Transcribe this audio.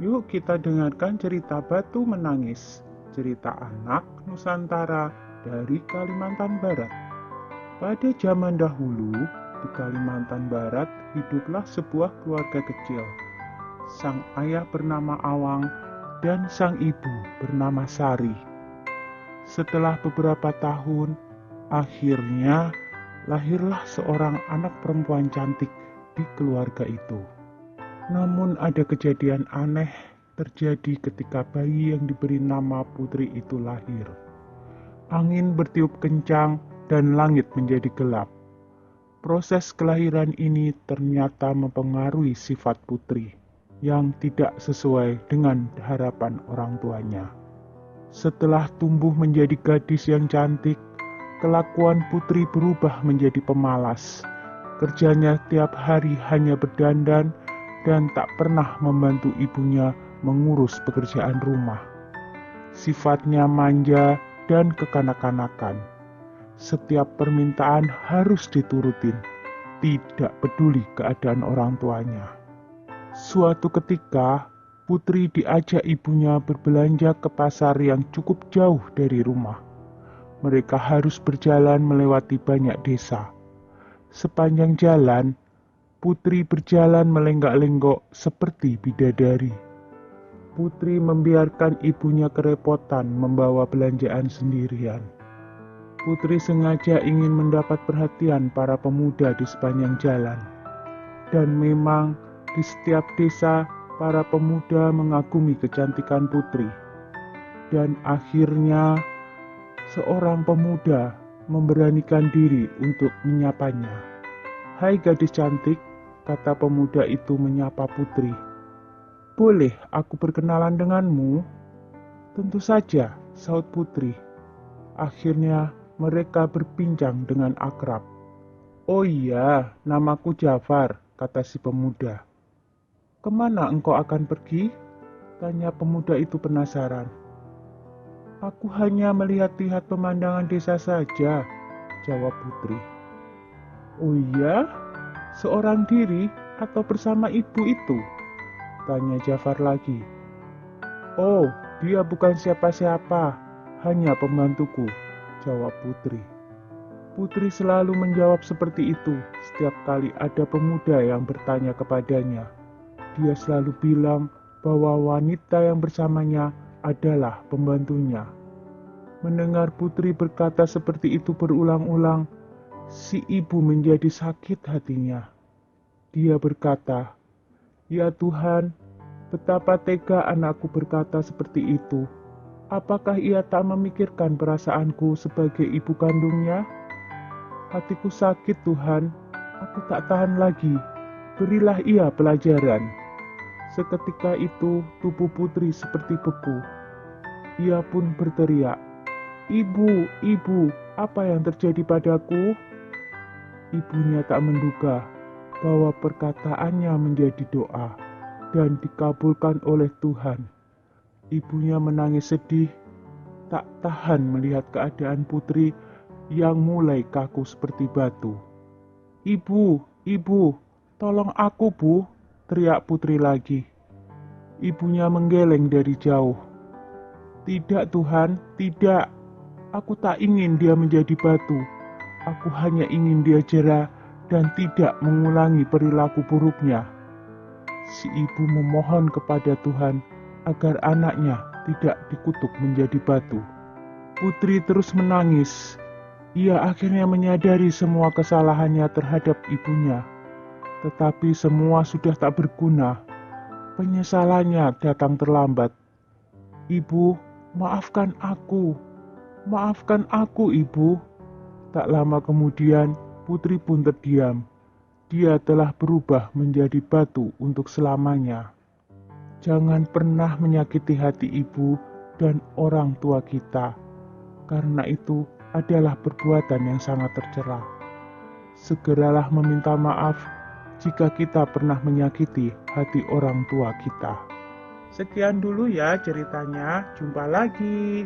Yuk kita dengarkan cerita Batu Menangis, cerita anak Nusantara dari Kalimantan Barat. Pada zaman dahulu, di Kalimantan Barat hiduplah sebuah keluarga kecil. Sang ayah bernama Awang dan sang ibu bernama Sari. Setelah beberapa tahun, akhirnya lahirlah seorang anak perempuan cantik di keluarga itu. Namun ada kejadian aneh terjadi ketika bayi yang diberi nama Putri itu lahir. Angin bertiup kencang dan langit menjadi gelap. Proses kelahiran ini ternyata mempengaruhi sifat Putri yang tidak sesuai dengan harapan orang tuanya. Setelah tumbuh menjadi gadis yang cantik, kelakuan Putri berubah menjadi pemalas. Kerjanya tiap hari hanya berdandan dan tak pernah membantu ibunya mengurus pekerjaan rumah. Sifatnya manja dan kekanak-kanakan. Setiap permintaan harus diturutin, tidak peduli keadaan orang tuanya. Suatu ketika, Putri diajak ibunya berbelanja ke pasar yang cukup jauh dari rumah. Mereka harus berjalan melewati banyak desa. Sepanjang jalan, Putri berjalan melenggak-lenggok seperti bidadari. Putri membiarkan ibunya kerepotan membawa belanjaan sendirian. Putri sengaja ingin mendapat perhatian para pemuda di sepanjang jalan. Dan memang di setiap desa, para pemuda mengagumi kecantikan Putri. Dan akhirnya, seorang pemuda memberanikan diri untuk menyapanya. "Hai gadis cantik," kata pemuda itu menyapa Putri. "Boleh aku berkenalan denganmu?" "Tentu saja," sahut Putri. Akhirnya mereka berbincang dengan akrab. "Oh iya, namaku Jafar," kata si pemuda. "Kemana engkau akan pergi?" tanya pemuda itu penasaran. "Aku hanya melihat-lihat pemandangan desa saja," jawab Putri. "Oh iya? Seorang diri atau bersama ibu itu?" tanya Jafar lagi. "Oh, dia bukan siapa-siapa, hanya pembantuku," jawab Putri. Putri selalu menjawab seperti itu setiap kali ada pemuda yang bertanya kepadanya. Dia selalu bilang bahwa wanita yang bersamanya adalah pembantunya. Mendengar Putri berkata seperti itu berulang-ulang, si ibu menjadi sakit hatinya. Dia berkata, "Ya Tuhan, betapa tega anakku berkata seperti itu. Apakah ia tak memikirkan perasaanku sebagai ibu kandungnya? Hatiku sakit Tuhan, aku tak tahan lagi. Berilah ia pelajaran." Seketika itu tubuh Putri seperti beku. Ia pun berteriak, "Ibu, ibu, apa yang terjadi padaku?" Ibunya tak menduga bahwa perkataannya menjadi doa dan dikabulkan oleh Tuhan. Ibunya menangis sedih, tak tahan melihat keadaan Putri yang mulai kaku seperti batu. "Ibu, ibu, tolong aku, Bu," teriak Putri lagi. Ibunya menggeleng dari jauh. "Tidak Tuhan, tidak. Aku tak ingin dia menjadi batu. Aku hanya ingin dia jera dan tidak mengulangi perilaku buruknya." Si ibu memohon kepada Tuhan agar anaknya tidak dikutuk menjadi batu. Putri terus menangis. Ia akhirnya menyadari semua kesalahannya terhadap ibunya. Tetapi semua sudah tak berguna. Penyesalannya datang terlambat. "Ibu, maafkan aku. Maafkan aku, Ibu." Tak lama kemudian, Putri pun terdiam. Dia telah berubah menjadi batu untuk selamanya. Jangan pernah menyakiti hati ibu dan orang tua kita, karena itu adalah perbuatan yang sangat tercela. Segeralah meminta maaf jika kita pernah menyakiti hati orang tua kita. Sekian dulu ya ceritanya, jumpa lagi.